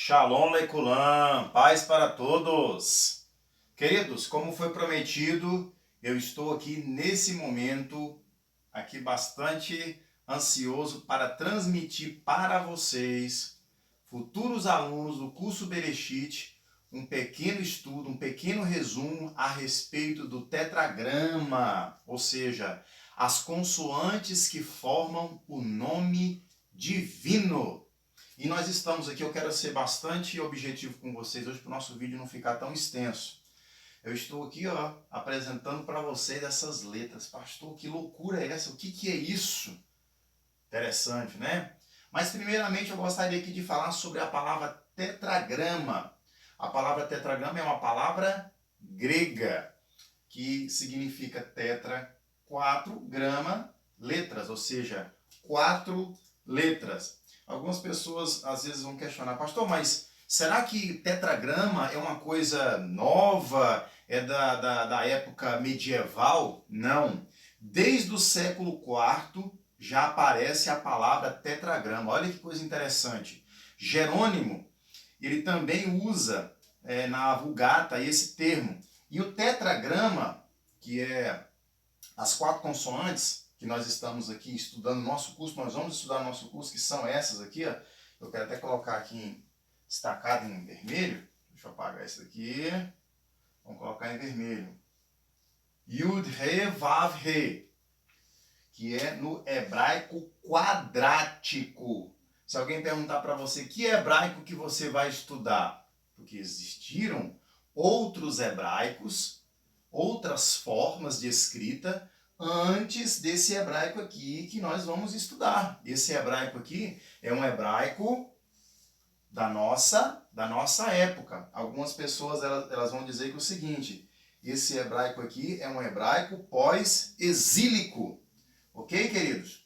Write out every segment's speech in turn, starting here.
Shalom Lekulam, paz para todos. Queridos, como foi prometido, eu estou aqui nesse momento, aqui bastante ansioso para transmitir para vocês, futuros alunos do curso Bereshit, um pequeno estudo, um pequeno resumo a respeito do tetragrama, ou seja, as consoantes que formam o nome divino. E nós estamos aqui, eu quero ser bastante objetivo com vocês hoje para o nosso vídeo não ficar tão extenso. Eu estou aqui, apresentando para vocês essas letras. Pastor, que loucura é essa? O que é isso? Interessante, né? Mas primeiramente eu gostaria aqui de falar sobre a palavra tetragrama. A palavra tetragrama é uma palavra grega que significa tetra, 4, grama, letras, ou seja, 4 letras. Algumas pessoas às vezes vão questionar, pastor, mas será que tetragrama é uma coisa nova? É da época medieval? Não. Desde o século IV já aparece a palavra tetragrama. Olha que coisa interessante. Jerônimo, ele também usa na Vulgata esse termo. E o tetragrama, que é as 4 consoantes, que nós estamos aqui estudando no nosso curso, nós vamos estudar no nosso curso, que são essas aqui, ó. Eu quero até colocar aqui destacado em vermelho. Deixa eu apagar isso daqui. Vamos colocar em vermelho. Yud, Re, Vav, Re, que é no hebraico quadrático. Se alguém perguntar para você que hebraico que você vai estudar, porque existiram outros hebraicos, outras formas de escrita antes desse hebraico aqui que nós vamos estudar. Esse hebraico aqui é um hebraico da nossa época. Algumas pessoas elas vão dizer que é o seguinte, esse hebraico aqui é um hebraico pós-exílico. Ok, queridos?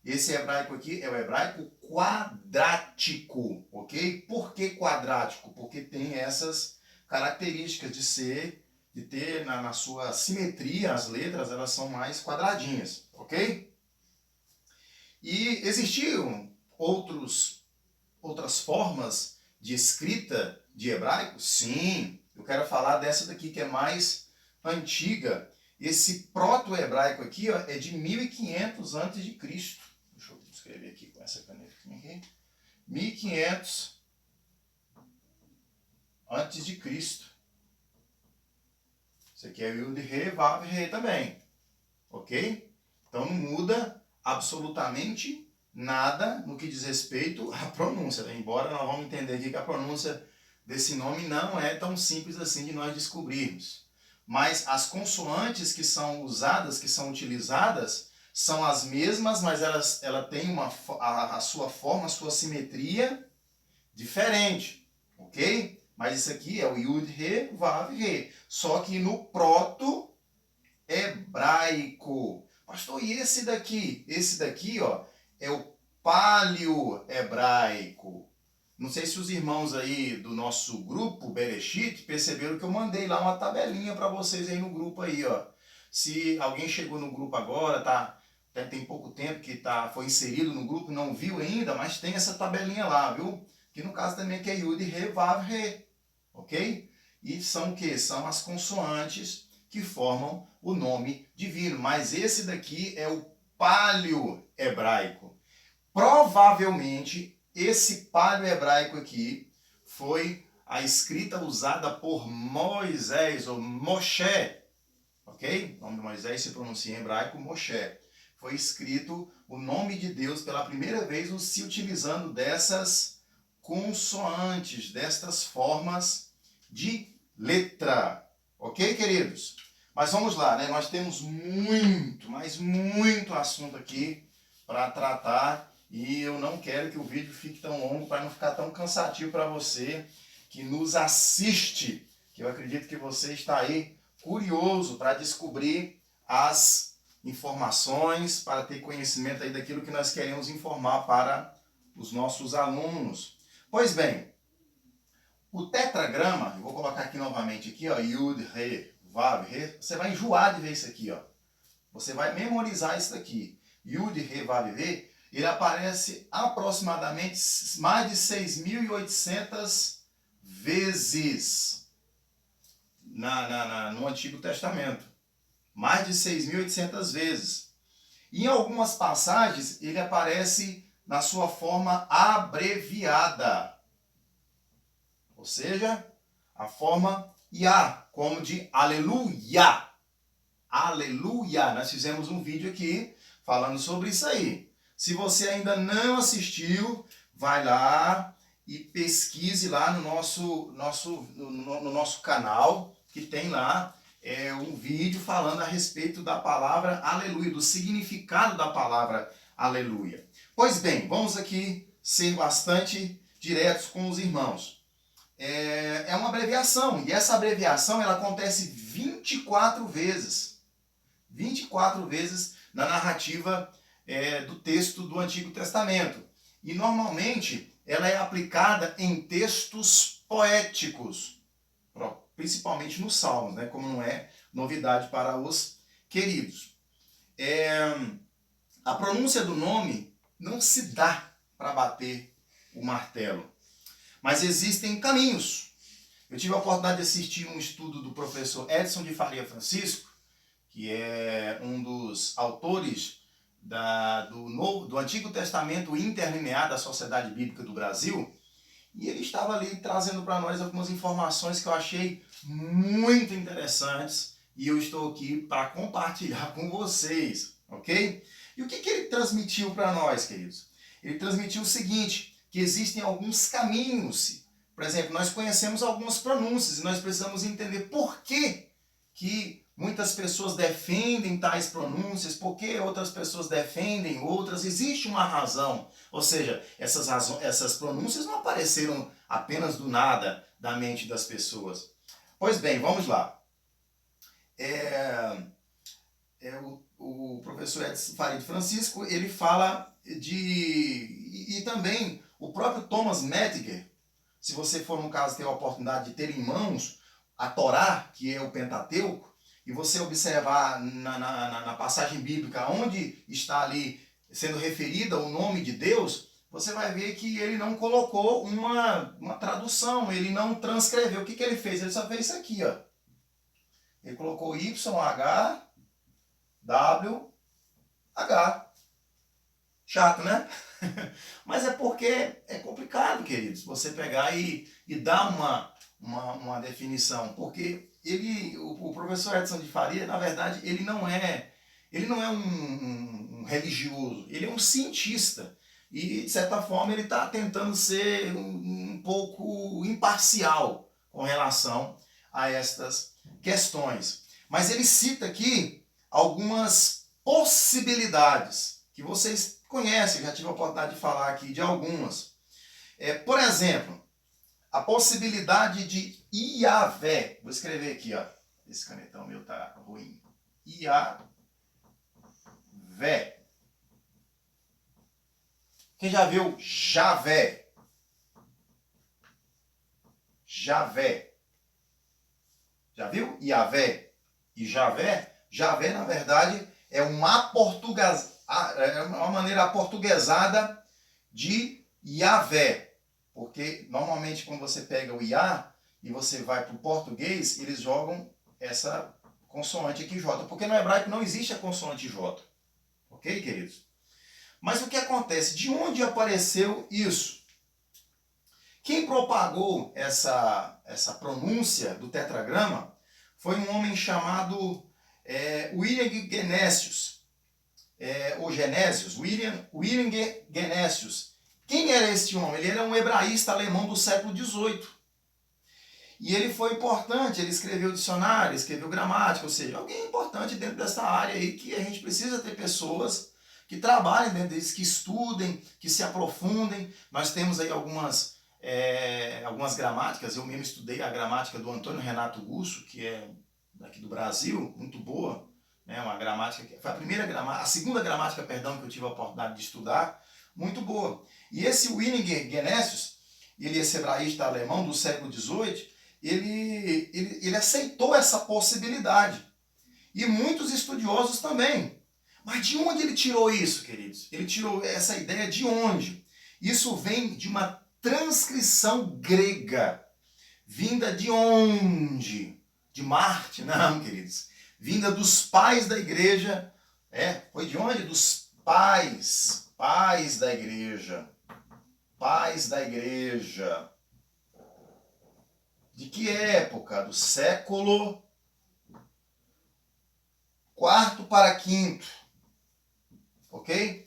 Esse hebraico aqui é o hebraico quadrático, ok? Por que quadrático? Porque tem essas características de ter na sua simetria, as letras elas são mais quadradinhas, ok? E existiam outras formas de escrita de hebraico? Sim, eu quero falar dessa daqui que é mais antiga. Esse proto-hebraico aqui é de 1500 a.C. Deixa eu escrever aqui com essa caneta aqui. 1500 a.C. Isso aqui é Yud, Re, Vav, Re também. Ok? Então não muda absolutamente nada no que diz respeito à pronúncia. Né? Embora nós vamos entender aqui que a pronúncia desse nome não é tão simples assim de nós descobrirmos. Mas as consoantes que são usadas, que são utilizadas, são as mesmas, mas ela tem a sua forma, a sua simetria diferente. Ok? Mas isso aqui é o Yud, Re, Vav, Re. Só que no proto-hebraico. Pastor, e esse daqui? Esse daqui, é o paleo-hebraico. Não sei se os irmãos aí do nosso grupo Bereshit perceberam que eu mandei lá uma tabelinha para vocês aí no grupo aí, ó. Se alguém chegou no grupo agora, tem pouco tempo que foi inserido no grupo, não viu ainda, mas tem essa tabelinha lá, viu? Que no caso também que é Yud, Re, Vav, Re. Ok? E são o quê? São as consoantes que formam o nome divino. Mas esse daqui é o paleo-hebraico. Provavelmente, esse paleo-hebraico aqui foi a escrita usada por Moisés, ou Moshe. Ok? O nome de Moisés se pronuncia em hebraico Moshe. Foi escrito o nome de Deus pela primeira vez se utilizando dessas consoantes, destas formas de letra. Ok, queridos? Mas vamos lá, né? Nós temos muito, mas muito assunto aqui para tratar e eu não quero que o vídeo fique tão longo para não ficar tão cansativo para você que nos assiste, que eu acredito que você está aí curioso para descobrir as informações, para ter conhecimento aí daquilo que nós queremos informar para os nossos alunos. Pois bem, o tetragrama, eu vou colocar aqui novamente aqui, ó, Yud, Re, Vav, Re, você vai enjoar de ver isso aqui, ó. Você vai memorizar isso daqui. Yud, Re, Vav, Re ele aparece aproximadamente mais de 6.800 vezes no Antigo Testamento. Mais de 6.800 vezes. E em algumas passagens ele aparece na sua forma abreviada. Ou seja, a forma Yah, como de aleluia. Aleluia. Nós fizemos um vídeo aqui falando sobre isso aí. Se você ainda não assistiu, vai lá e pesquise lá no nosso canal, que tem lá um vídeo falando a respeito da palavra aleluia, do significado da palavra aleluia. Pois bem, vamos aqui ser bastante diretos com os irmãos. É uma abreviação, e essa abreviação ela acontece 24 vezes. 24 vezes na narrativa do texto do Antigo Testamento. E normalmente ela é aplicada em textos poéticos, principalmente nos Salmos, né? Como não é novidade para os queridos. A pronúncia do nome não se dá para bater o martelo, mas existem caminhos. Eu tive a oportunidade de assistir um estudo do professor Edson de Faria Francisco, que é um dos autores do Antigo Testamento Interlinear da Sociedade Bíblica do Brasil, e ele estava ali trazendo para nós algumas informações que eu achei muito interessantes, e eu estou aqui para compartilhar com vocês, ok? E o que ele transmitiu para nós, queridos? Ele transmitiu o seguinte, que existem alguns caminhos. Por exemplo, nós conhecemos algumas pronúncias, e nós precisamos entender por que muitas pessoas defendem tais pronúncias, porque outras pessoas defendem outras. Existe uma razão. Ou seja, essas pronúncias não apareceram apenas do nada da mente das pessoas. Pois bem, vamos lá. O professor Edson Faria Francisco, ele fala e também o próprio Thomas Mettinger, se você for, no caso, ter a oportunidade de ter em mãos a Torá, que é o Pentateuco, e você observar na passagem bíblica onde está ali sendo referida o nome de Deus, você vai ver que ele não colocou uma tradução, ele não transcreveu. O que ele fez? Ele só fez isso aqui, ó. Ele colocou YHWH. Chato, né? Mas é porque é complicado, queridos, você pegar e dar uma definição, porque o professor Edson de Faria, na verdade, ele não é um religioso, ele é um cientista. E, de certa forma, ele está tentando ser um pouco imparcial com relação a estas questões. Mas ele cita aqui algumas possibilidades que vocês conhecem, já tive a oportunidade de falar aqui de algumas. Por exemplo, a possibilidade de Iavé. Vou escrever aqui, ó. Esse canetão meu tá ruim. Iavé. Quem já viu Javé? Javé. Já viu? Iavé e Javé? Javé, na verdade, é uma maneira aportuguesada de Iavé. Porque, normalmente, quando você pega o Iá e você vai para o português, eles jogam essa consoante aqui, J. Porque no hebraico não existe a consoante J. Ok, queridos? Mas o que acontece? De onde apareceu isso? Quem propagou essa pronúncia do tetragrama foi um homem chamado William Genesius. Ou Genesius, William Genesius. Quem era este homem? Ele era um hebraísta alemão do século XVIII. E ele foi importante, ele escreveu dicionário, escreveu gramática, ou seja, alguém importante dentro dessa área aí que a gente precisa ter pessoas que trabalhem dentro disso, que estudem, que se aprofundem. Nós temos aí algumas gramáticas, eu mesmo estudei a gramática do Antônio Renato Gusso, que é daqui do Brasil, muito boa, né? Uma gramática, foi a segunda gramática, perdão, que eu tive a oportunidade de estudar, muito boa. E esse William Genesius, ele é hebraísta alemão do século XVIII, ele aceitou essa possibilidade. E muitos estudiosos também. Mas de onde ele tirou isso, queridos? Ele tirou essa ideia de onde? Isso vem de uma transcrição grega. Vinda de onde? De Marte? Não, queridos. Vinda dos pais da igreja. Foi de onde? Dos pais. Pais da igreja. Pais da igreja. De que época? Do século IV para V. Ok?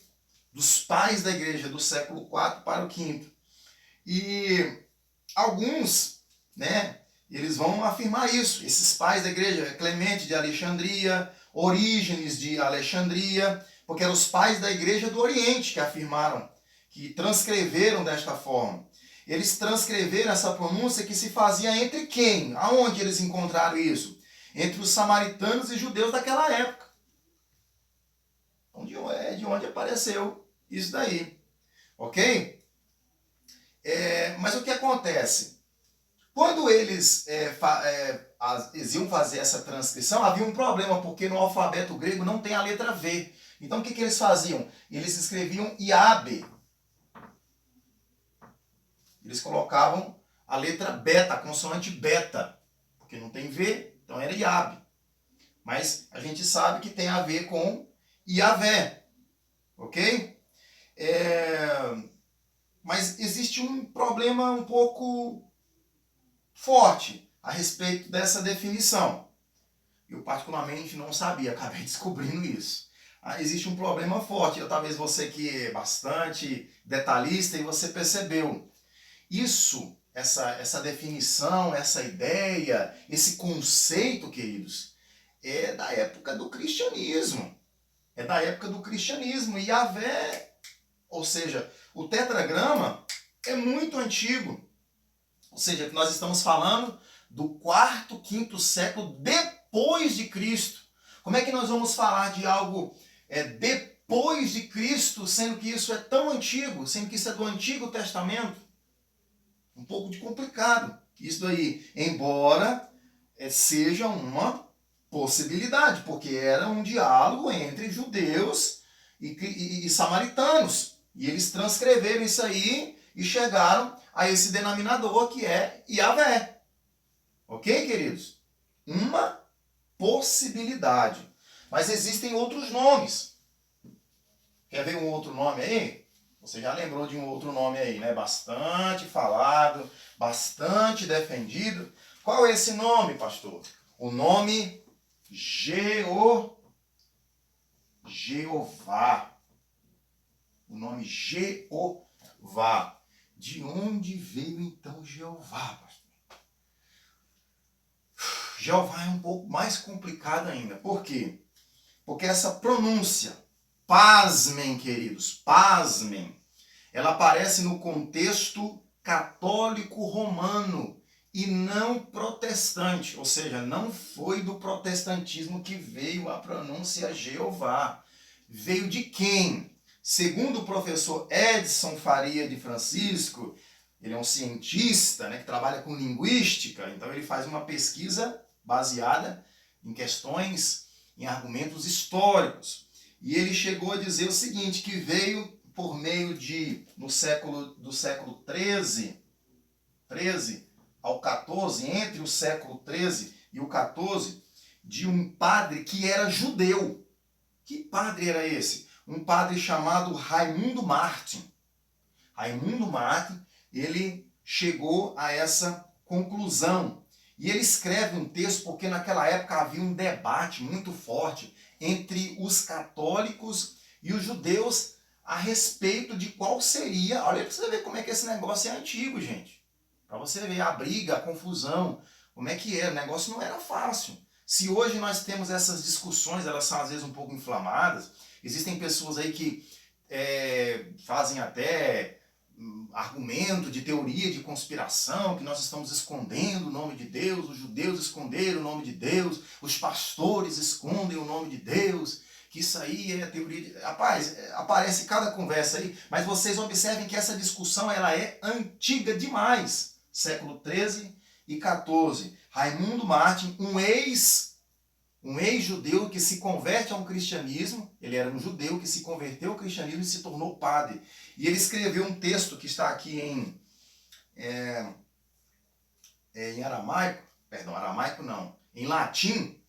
Dos pais da igreja do século IV para o V. E alguns, eles vão afirmar isso. Esses pais da igreja, Clemente de Alexandria, Orígenes de Alexandria, porque eram os pais da igreja do Oriente que afirmaram, que transcreveram desta forma. Eles transcreveram essa pronúncia que se fazia entre quem? Aonde eles encontraram isso? Entre os samaritanos e judeus daquela época. De onde apareceu isso daí. Ok? Mas o que acontece? Quando eles iam fazer essa transcrição, havia um problema, porque no alfabeto grego não tem a letra V. Então o que eles faziam? Eles escreviam Iabe. Eles colocavam a letra beta, a consoante beta, porque não tem V, então era Iabe. Mas a gente sabe que tem a ver com Iavé, ok? Mas existe um problema um pouco forte a respeito dessa definição. Eu particularmente não sabia, acabei descobrindo isso. Existe um problema forte. Talvez você que é bastante detalhista e você percebeu. Isso, essa definição, essa ideia, esse conceito, queridos, é da época do cristianismo. É da época do cristianismo. E Yahvé, ou seja, o tetragrama é muito antigo. Ou seja, que nós estamos falando do quarto, quinto século depois de Cristo. Como é que nós vamos falar de algo depois de Cristo, sendo que isso é tão antigo, sendo que isso é do Antigo Testamento? Um pouco de complicado. Isso aí, embora seja uma possibilidade, porque era um diálogo entre judeus e samaritanos. E eles transcreveram isso aí e chegaram a esse denominador que é Yahvé. Ok, queridos? Uma possibilidade. Mas existem outros nomes. Quer ver um outro nome aí? Você já lembrou de um outro nome aí, né? Bastante falado, bastante defendido. Qual é esse nome, pastor? O nome Jeová. O nome Jeová. De onde veio então Jeová, pastor? Jeová é um pouco mais complicado ainda. Por quê? Porque essa pronúncia, pasmem, queridos, pasmem, ela aparece no contexto católico romano e não protestante. Ou seja, não foi do protestantismo que veio a pronúncia Jeová. Veio de quem? Segundo o professor Edson Faria de Francisco, ele é um cientista, que trabalha com linguística, então ele faz uma pesquisa baseada em questões, em argumentos históricos. E ele chegou a dizer o seguinte, que veio por meio do século 13 ao 14, entre o século 13 e o 14, de um padre que era judeu. Que padre era esse? Um padre chamado Raimundo Martin. Raimundo Martin, ele chegou a essa conclusão. E ele escreve um texto porque naquela época havia um debate muito forte entre os católicos e os judeus a respeito de qual seria... Olha para você ver como é que esse negócio é antigo, gente. Para você ver a briga, a confusão, como é que é. O negócio não era fácil. Se hoje nós temos essas discussões, elas são às vezes um pouco inflamadas, existem pessoas aí que fazem até argumento de teoria de conspiração, que nós estamos escondendo o nome de Deus, os judeus esconderam o nome de Deus, os pastores escondem o nome de Deus, que isso aí é teoria de... Rapaz, aparece cada conversa aí, mas vocês observem que essa discussão ela é antiga demais. Século 13 e 14. Raimundo Martin, um Um ex-judeu que se converte ao cristianismo, ele era um judeu que se converteu ao cristianismo e se tornou padre. E ele escreveu um texto que está aqui em aramaico, perdão, aramaico não, em latim,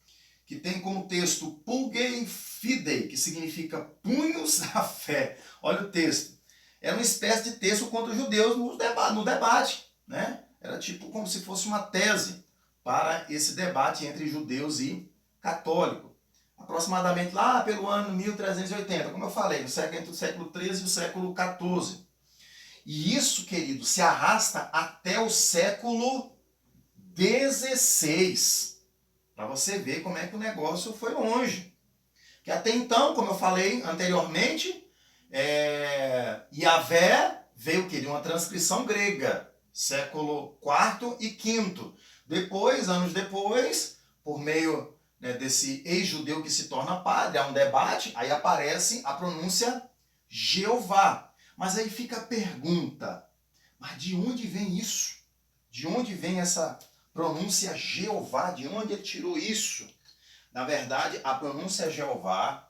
que tem como texto Pulgem Fidei, que significa punhos da fé. Olha o texto. Era uma espécie de texto contra os judeus no debate, né? Era tipo como se fosse uma tese para esse debate entre judeus e católicos. Aproximadamente lá pelo ano 1380, como eu falei, entre o século XIII e o século XIV. E isso, querido, se arrasta até o século XVI. Para você ver como é que o negócio foi longe. Que até então, como eu falei anteriormente, Yahvé veio de uma transcrição grega, século IV e V. Depois, anos depois, por meio desse ex-judeu que se torna padre, há um debate, aí aparece a pronúncia Jeová. Mas aí fica a pergunta, mas de onde vem isso? De onde vem essa pronúncia Jeová? De onde ele tirou isso? Na verdade, a pronúncia Jeová,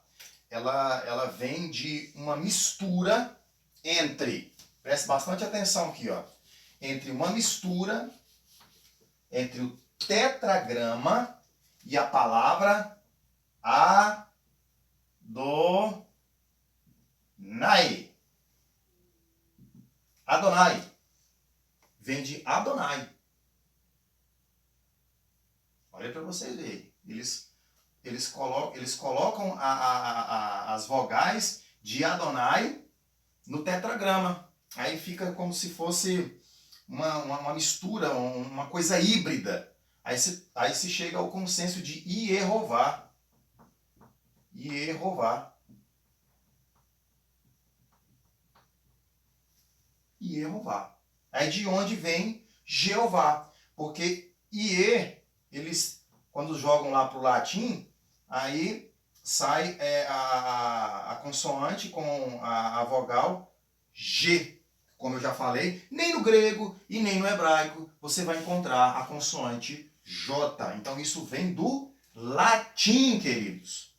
ela vem de uma mistura entre, preste bastante atenção aqui, ó, entre uma mistura entre o tetragrama e a palavra Adonai. Adonai. Vem de Adonai. Olha para vocês verem. Eles colocam as vogais de Adonai no tetragrama. Aí fica como se fosse uma mistura, uma coisa híbrida. Aí se chega ao consenso de Iehová. Iehová. Iehová. Aí de onde vem Jeová? Porque Ie, eles, quando jogam lá para o latim, aí sai a consoante com a vogal G. Como eu já falei, nem no grego e nem no hebraico você vai encontrar a consoante J. Então isso vem do latim, queridos.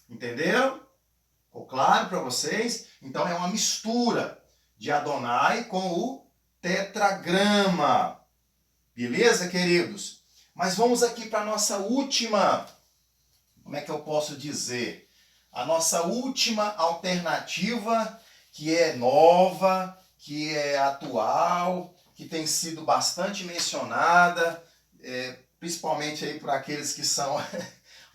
Entenderam? Ficou claro para vocês? Então é uma mistura de Adonai com o tetragrama. Beleza, queridos? Mas vamos aqui para a nossa última, como é que eu posso dizer? A nossa última alternativa, que é nova, que é atual, que tem sido bastante mencionada, principalmente aí por aqueles que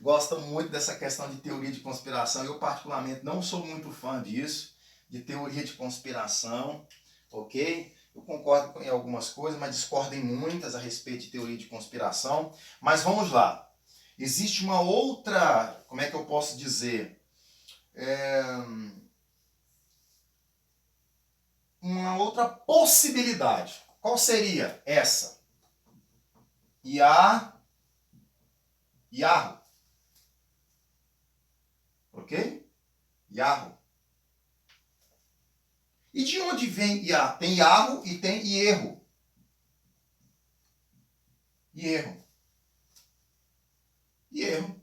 gostam muito dessa questão de teoria de conspiração. Eu, particularmente, não sou muito fã disso, de teoria de conspiração, ok? Eu concordo em algumas coisas, mas discordo em muitas a respeito de teoria de conspiração. Mas vamos lá. Existe uma outra, como é que eu posso dizer? Uma outra possibilidade. Qual seria essa? Yahu. Ok? Yahu. E de onde vem Yah? Tem Yahu e tem Ierro. Ierro. Ierro.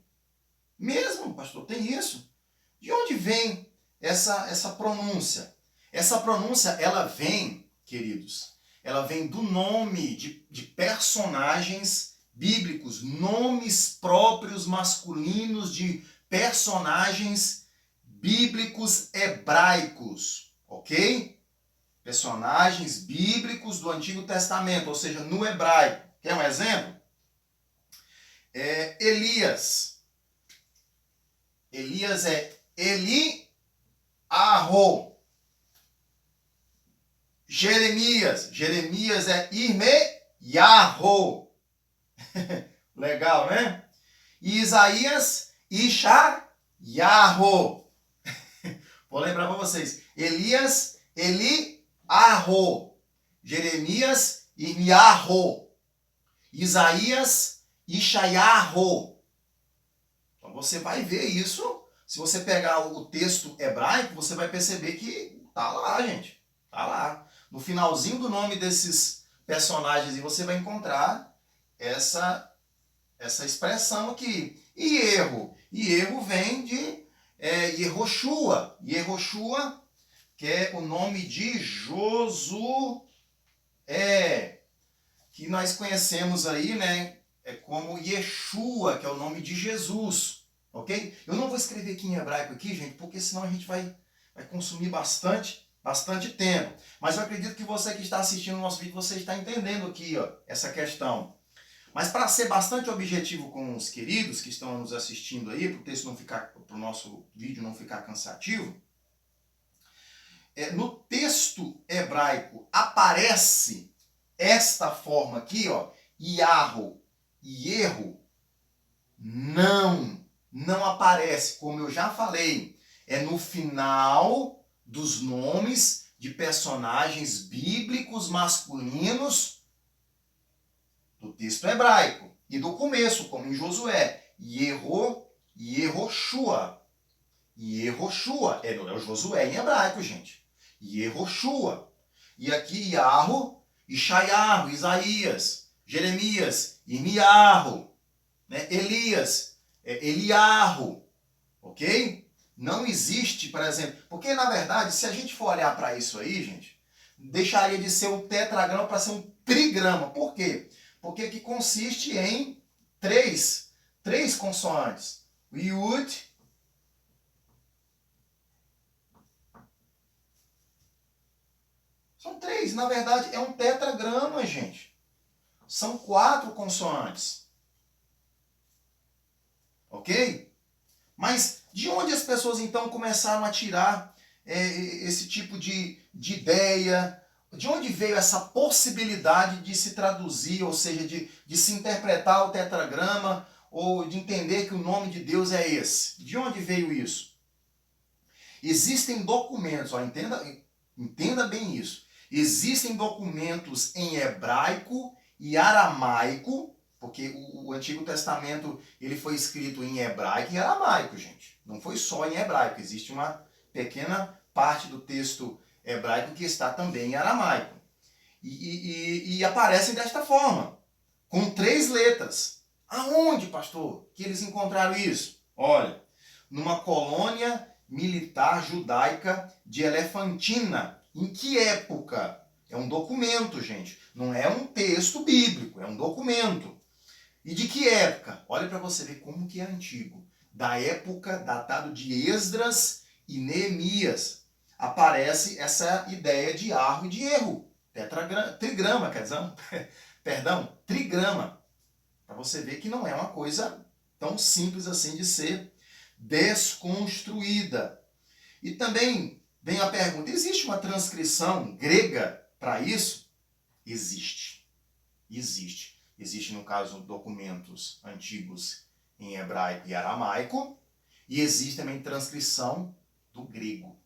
Mesmo, pastor, tem isso. De onde vem essa pronúncia? Essa pronúncia, ela vem, queridos, ela vem do nome de personagens bíblicos, nomes próprios masculinos de personagens bíblicos hebraicos, ok? Personagens bíblicos do Antigo Testamento, ou seja, no hebraico. Quer um exemplo? Elias. Elias é Eliarro. Jeremias é Irmeiarro. Legal, né? E Isaías, Ixaiarro. Vou lembrar para vocês. Elias, Eliarro. Jeremias, Irmeiarro. Isaías, Ixaiarro. Então você vai ver isso. Se você pegar o texto hebraico, você vai perceber que tá lá, gente. Tá lá. No finalzinho do nome desses personagens, e você vai encontrar essa essa expressão aqui. E erro? E erro vem de Yehoshua. Yehoshua, que é o nome de Josué, que nós conhecemos aí, né, como Yeshua, que é o nome de Jesus, ok? Eu não vou escrever aqui em hebraico aqui, gente, porque senão a gente vai consumir bastante tempo. Mas eu acredito que você que está assistindo o nosso vídeo, você está entendendo aqui, ó, essa questão. Mas para ser bastante objetivo com os queridos que estão nos assistindo aí, para o texto não ficar, para o nosso vídeo não ficar cansativo, no texto hebraico aparece esta forma aqui, ó, Iarro e erro, não aparece, como eu já falei, é no final dos nomes de personagens bíblicos masculinos do texto hebraico e do começo, como em Josué, Yehoshua. Yehoshua é o Josué em hebraico, gente. Yehoshua. E aqui Iarro, Ishaiarro, Isaías, Jeremias, Irmiarro, né? Elias, Eliarro, ok? Não existe, por exemplo, porque na verdade, se a gente for olhar para isso aí, gente, deixaria de ser um tetragrama para ser um trigrama. Por quê? Porque aqui consiste em três consoantes. O Yud, são três, na verdade é um tetragrama, gente. São 4 consoantes. Ok? Mas de onde as pessoas então começaram a tirar esse tipo de ideia? De onde veio essa possibilidade de se traduzir, ou seja, de se interpretar o tetragrama, ou de entender que o nome de Deus é esse? De onde veio isso? Existem documentos, ó, entenda bem isso. Existem documentos em hebraico e aramaico, porque o Antigo Testamento ele foi escrito em hebraico e aramaico, gente. Não foi só em hebraico, existe uma pequena parte do texto hebraico que está também em aramaico. E aparecem desta forma, com 3 letras. Aonde, pastor, que eles encontraram isso? Olha, numa colônia militar judaica de Elefantina. Em que época? É um documento, gente. Não é um texto bíblico, é um documento. E de que época? Olha para você ver como que é antigo. Da época datado de Esdras e Neemias. Aparece essa ideia de arro e de erro. Trigrama, quer dizer, perdão, trigrama. Para você ver que não é uma coisa tão simples assim de ser desconstruída. E também vem a pergunta, existe uma transcrição grega para isso? Existe. Existe. Existe, no caso, documentos antigos em hebraico e aramaico, e existe também transcrição do grego.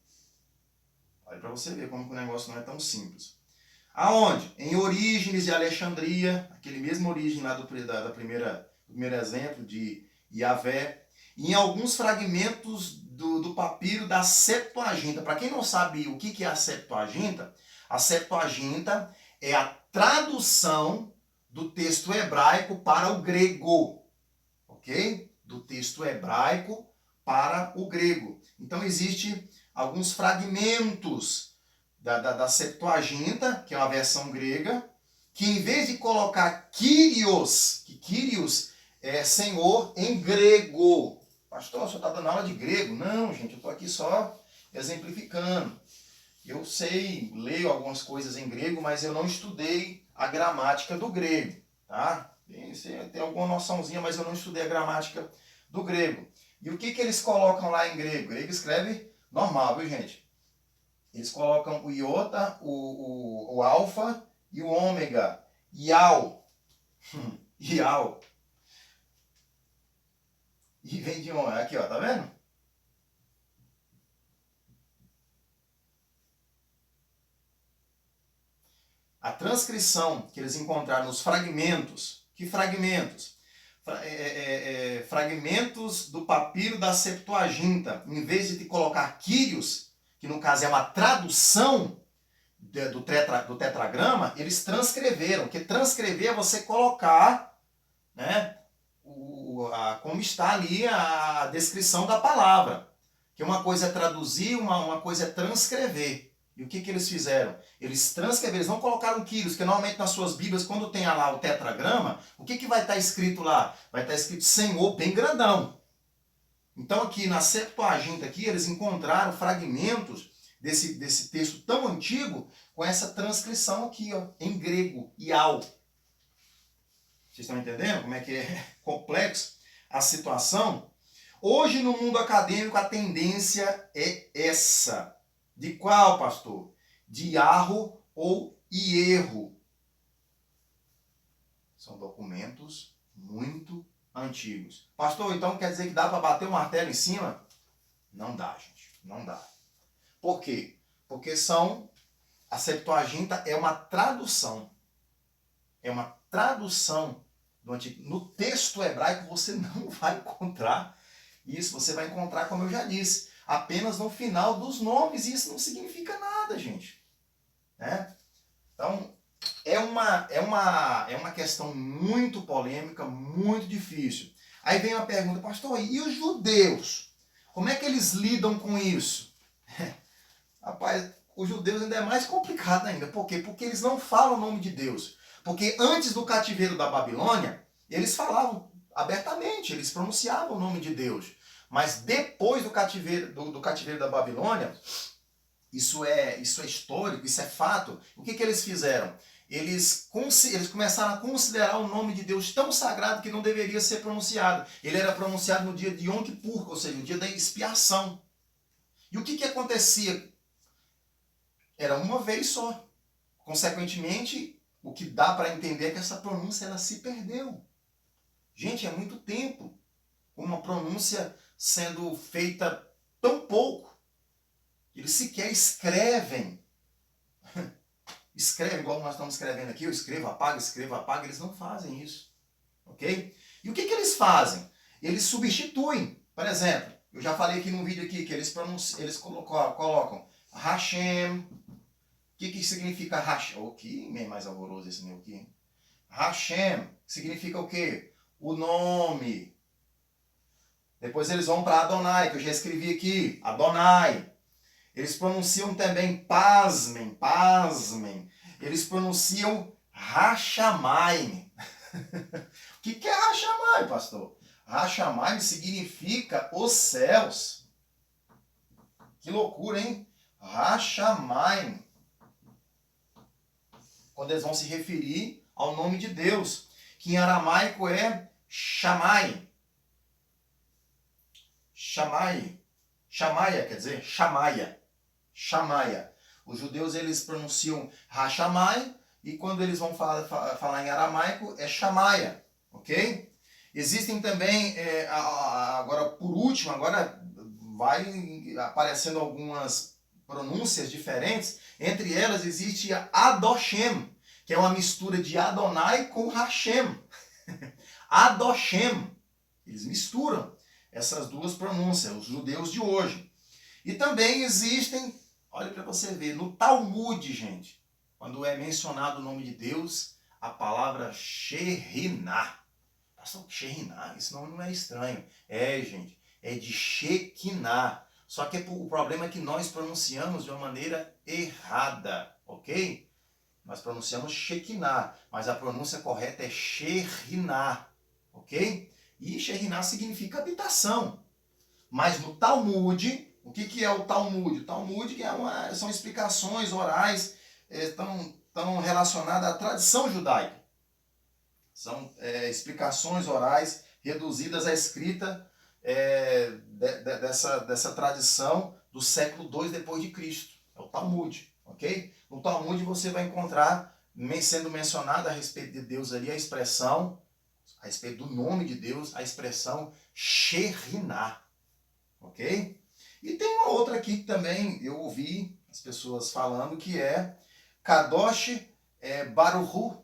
Olha para você ver como que o negócio não é tão simples. Aonde? Em Orígenes de Alexandria, aquele mesmo origem lá do primeiro exemplo de Yahvé, e em alguns fragmentos do papiro da Septuaginta. Para quem não sabe o que é a Septuaginta é a tradução do texto hebraico para o grego, ok? Do texto hebraico para o grego. Então, existe alguns fragmentos da Septuaginta, que é uma versão grega, que em vez de colocar Kyrios, que Kyrios é Senhor em grego. Pastor, o senhor está dando aula de grego? Não, gente, eu estou aqui só exemplificando. Eu sei, leio algumas coisas em grego, mas eu não estudei a gramática do grego, tá? Tem alguma noçãozinha, mas eu não estudei a gramática do grego. E o que eles colocam lá em grego? O grego escreve normal, viu, gente? Eles colocam o iota, o alfa e o ômega. Iau. Iau. E vem de onde? Aqui, ó, tá vendo? A transcrição que eles encontraram nos fragmentos. Que fragmentos? Fragmentos do papiro da Septuaginta. Em vez de colocar Kyrios, que no caso é uma tradução do tetragrama, eles transcreveram. Que transcrever é você colocar, né, como está ali a descrição da palavra. Que uma coisa é traduzir, uma coisa é transcrever. E o que eles fizeram? Eles transcreveram, eles não colocaram quilos, porque normalmente nas suas Bíblias, quando tem lá o tetragrama, o que vai estar escrito lá? Vai estar escrito Senhor bem grandão. Então aqui na Septuaginta, aqui, eles encontraram fragmentos desse texto tão antigo com essa transcrição aqui, ó, em grego, ial. Vocês estão entendendo como é que é complexo a situação? Hoje no mundo acadêmico a tendência é essa. De qual, pastor? De arro ou ierro. São documentos muito antigos. Pastor, então quer dizer que dá para bater o martelo em cima? Não dá, gente. Não dá. Por quê? Porque a Septuaginta é uma tradução. É uma tradução do antigo. No texto hebraico você não vai encontrar isso. Você vai encontrar, como eu já disse, apenas no final dos nomes. E isso não significa nada, gente. Né? Então, é uma questão muito polêmica, muito difícil. Aí vem uma pergunta, pastor, e os judeus? Como é que eles lidam com isso? Rapaz, os judeus ainda é mais complicado ainda. Por quê? Porque eles não falam o nome de Deus. Porque antes do cativeiro da Babilônia, eles falavam abertamente, eles pronunciavam o nome de Deus. Mas depois do cativeiro da Babilônia, isso é histórico, isso é fato. O que eles fizeram? Eles começaram a considerar o nome de Deus tão sagrado que não deveria ser pronunciado. Ele era pronunciado no dia de Yom Kippur, ou seja, no dia da expiação. E o que acontecia? Era uma vez só. Consequentemente, o que dá para entender é que essa pronúncia ela se perdeu. Gente, é muito tempo. Uma pronúncia sendo feita tão pouco. Eles sequer escrevem. Escreve igual nós estamos escrevendo aqui. Eu escrevo, apaga. Eles não fazem isso. Ok? E o que eles fazem? Eles substituem. Por exemplo, eu já falei aqui num vídeo aqui que eles colocam Hashem. O que significa Hashem? Oh, que mais alvoroço esse meu aqui. Hashem significa o quê? O nome. Depois eles vão para Adonai, que eu já escrevi aqui. Adonai. Eles pronunciam também, pasmem. Eles pronunciam Hashamayim. O que é Hashamayim, pastor? Hashamayim significa os céus. Que loucura, hein? Hashamayim. Quando eles vão se referir ao nome de Deus, que em aramaico é Shammai. Shamaia, quer dizer, Shamaia. Os judeus eles pronunciam Hashamai e quando eles vão falar em aramaico é Shamaia, ok? Existem também, agora por último, agora vai aparecendo algumas pronúncias diferentes, entre elas existe a Adoshem, que é uma mistura de Adonai com Hashem. Adoshem, eles misturam essas duas pronúncias, os judeus de hoje. E também existem, olha para você ver, no Talmud, gente, quando é mencionado o nome de Deus, a palavra Shekhinah. Pastor, Shekhinah, isso não é estranho. É, gente, é de Shekinah. Só que o problema é que nós pronunciamos de uma maneira errada, ok? Nós pronunciamos Shekinah, mas a pronúncia correta é Shekhinah, ok? E Shekhinah significa habitação. Mas no Talmud, o que é o Talmud? O Talmud são explicações orais tão relacionadas à tradição judaica. São explicações orais reduzidas à escrita dessa tradição do século II depois de Cristo. É o Talmud, ok? No Talmud você vai encontrar, sendo mencionada a respeito de Deus ali, a expressão, a respeito do nome de Deus, a expressão Shekhinah, ok? E tem uma outra aqui que também eu ouvi as pessoas falando, que é Kadosh Baruchu,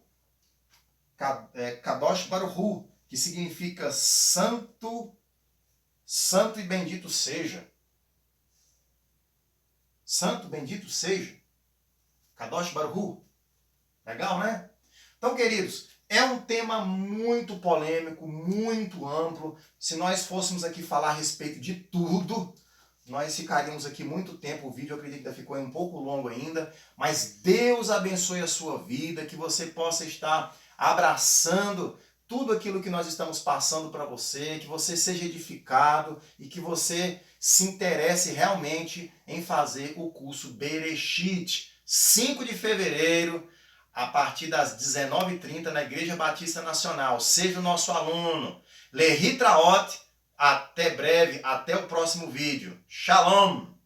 Kadosh Baruchu, que significa santo e bendito seja. Santo, bendito seja. Kadosh Baruchu. Legal, né? Então, queridos, É um tema muito polêmico, muito amplo. Se nós fôssemos aqui falar a respeito de tudo, nós ficaríamos aqui muito tempo. O vídeo eu acredito que ficou um pouco longo ainda, mas Deus abençoe a sua vida, que você possa estar abraçando tudo aquilo que nós estamos passando para você, que você seja edificado e que você se interesse realmente em fazer o curso Bereshit, 5 de fevereiro, a partir das 19h30 na Igreja Batista Nacional. Seja o nosso aluno. Lehitraot. Até breve, até o próximo vídeo. Shalom!